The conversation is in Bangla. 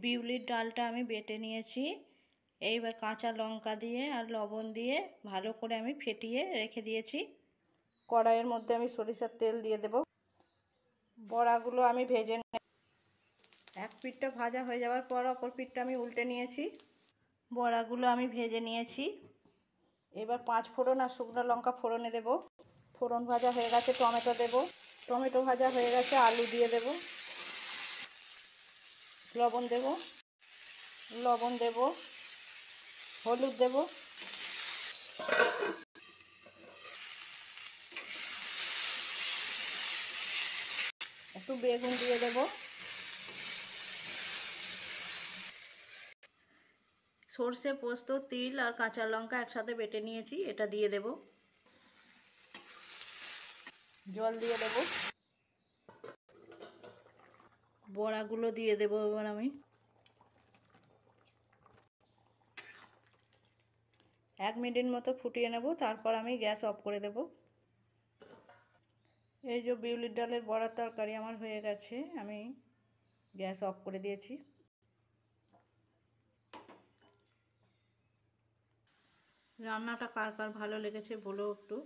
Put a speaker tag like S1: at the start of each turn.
S1: বিউলির ডালটা আমি বেটে নিয়েছি। এইবার কাঁচা লঙ্কা দিয়ে আর লবণ দিয়ে ভালো করে আমি ফেটিয়ে রেখে দিয়েছি। কড়াইয়ের মধ্যে আমি সরিষার তেল দিয়ে দেব। বড়াগুলো আমি ভেজে এক পিঠটা ভাজা হয়ে যাওয়ার পর অপর পিঠটা আমি উল্টে নিয়েছি। বড়াগুলো আমি ভেজে নিয়েছি। এবার 5 ফোড়ন আর শুকনো লঙ্কা ফোড়নে দেব। ফোড়ন ভাজা হয়ে গেছে, টমেটো দেব। টমেটো ভাজা হয়ে গেছে, আলু দিয়ে দেব। লবণ দেব, হলুদ দেব। একটু বেগুন দিয়ে দেব। সর্ষে, পোস্ত, তিল আর কাঁচা লঙ্কা একসাথে বেটে নিয়েছি, এটা দিয়ে দেব। জল দিয়ে দেব। বড়াগুলো দিয়ে দেব এবার আমি। 1 মিনিট মতো ফুটিয়ে নেব, তারপর আমি গ্যাস অফ করে দেব। এই যে বিউলির ডালের বড়ার তরকারি আমার হয়ে গেছে, আমি গ্যাস অফ করে দিয়েছি। রান্নাটা কার কার ভালো লেগেছে বলো একটু।